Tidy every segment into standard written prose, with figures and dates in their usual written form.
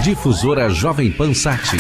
Difusora Jovem Pan Sat.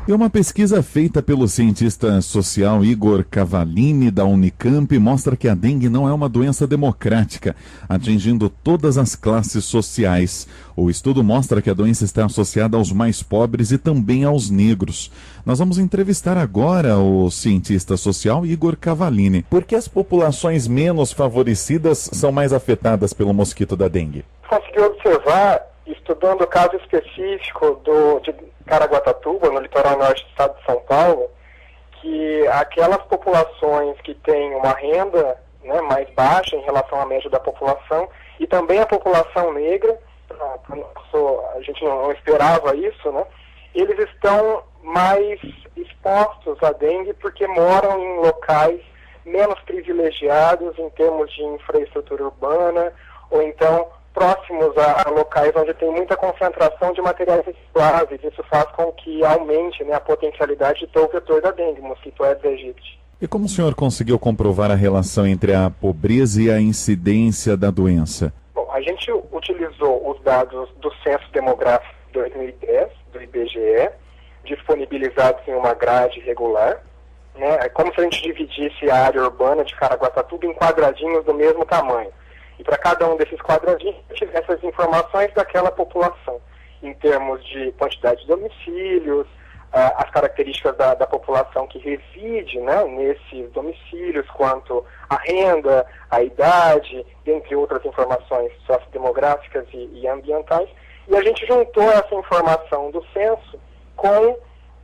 E uma pesquisa feita pelo cientista social Igor Cavallini, da Unicamp, mostra que a dengue não é uma doença democrática, atingindo todas as classes sociais. O estudo mostra que a doença está associada aos mais pobres e também aos negros. Nós vamos entrevistar agora o cientista social Igor Cavallini. Por que as populações menos favorecidas são mais afetadas pelo mosquito da dengue? Consegui observar, estudando o caso específico de Caraguatatuba, no litoral norte do estado de São Paulo, que aquelas populações que têm uma renda, né, mais baixa em relação à média da população, e também a população negra, a gente não esperava isso, né, eles estão mais expostos à dengue porque moram em locais menos privilegiados em termos de infraestrutura urbana, ou então próximos a locais onde tem muita concentração de materiais recicláveis. Isso faz com que aumente, né, a potencialidade de ter o vetor da dengue, o mosquito Aedes aegypti. E como o senhor conseguiu comprovar a relação entre a pobreza e a incidência da doença? Bom, a gente utilizou os dados do Censo Demográfico de 2010, do IBGE, disponibilizados em uma grade regular, né? É como se a gente dividisse a área urbana de Caraguatatuba em quadradinhos do mesmo tamanho. E para cada um desses quadradinhos, tivesse as informações daquela população, em termos de quantidade de domicílios, as características da população que reside, né, nesses domicílios, quanto à renda, a idade, dentre outras informações sociodemográficas e ambientais. E a gente juntou essa informação do censo com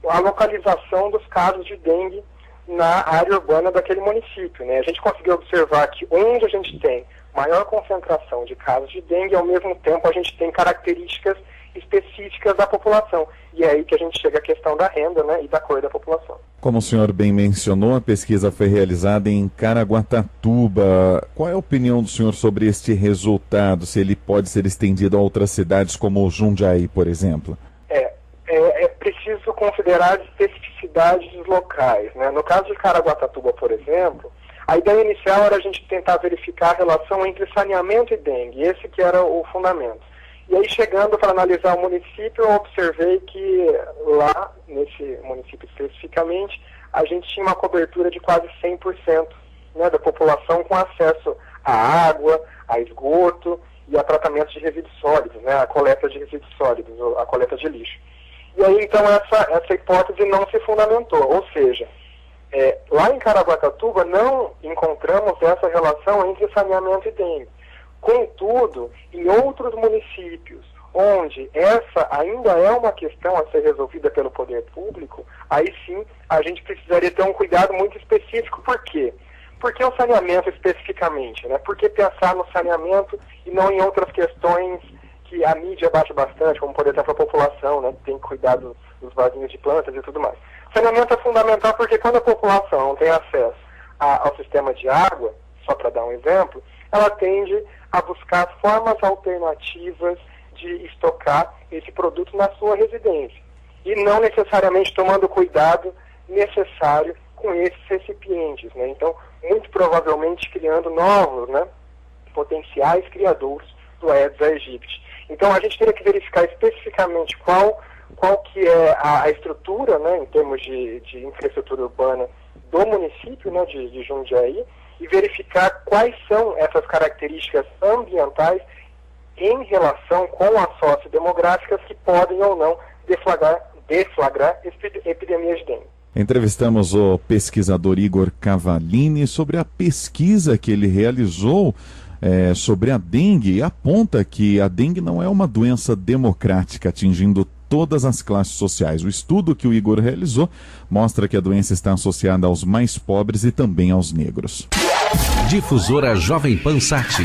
a localização dos casos de dengue na área urbana daquele município, né? A gente conseguiu observar que onde a gente tem maior concentração de casos de dengue, ao mesmo tempo a gente tem características específicas da população. E é aí que a gente chega à questão da renda, né, e da cor da população. Como o senhor bem mencionou, a pesquisa foi realizada em Caraguatatuba. Qual é a opinião do senhor sobre este resultado? Se ele pode ser estendido a outras cidades como Jundiaí, por exemplo? É preciso considerar as especificidades locais, né? No caso de Caraguatatuba, por exemplo, a ideia inicial era a gente tentar verificar a relação entre saneamento e dengue, esse que era o fundamento. E aí, chegando para analisar o município, eu observei que lá, nesse município especificamente, a gente tinha uma cobertura de quase 100%, né, da população com acesso à água, a esgoto e a tratamento de resíduos sólidos, né, a coleta de resíduos sólidos, a coleta de lixo. E aí, então, essa hipótese não se fundamentou, ou seja, lá em Caraguatatuba não encontramos essa relação entre saneamento e dengue. Contudo, em outros municípios, onde essa ainda é uma questão a ser resolvida pelo poder público, aí sim a gente precisaria ter um cuidado muito específico. Por quê? Porque o saneamento especificamente, né? Por que pensar no saneamento e não em outras questões que a mídia bate bastante, como por exemplo a população, né? Tem que cuidar dos vasinhos de plantas e tudo mais. Saneamento é fundamental porque quando a população não tem acesso ao sistema de água, só para dar um exemplo, ela tende a buscar formas alternativas de estocar esse produto na sua residência. E não necessariamente tomando o cuidado necessário com esses recipientes, né? Então, muito provavelmente criando novos, né, potenciais criadouros do Aedes aegypti. Então, a gente teria que verificar especificamente qual que é a estrutura, né, em termos de infraestrutura urbana do município, né, de Jundiaí, e verificar quais são essas características ambientais em relação com as sociodemográficas que podem ou não deflagrar epidemias de dengue. Entrevistamos o pesquisador Igor Cavallini sobre a pesquisa que ele realizou sobre a dengue e aponta que a dengue não é uma doença democrática atingindo todas as classes sociais. O estudo que o Igor realizou mostra que a doença está associada aos mais pobres e também aos negros. Difusora Jovem Pan Sat.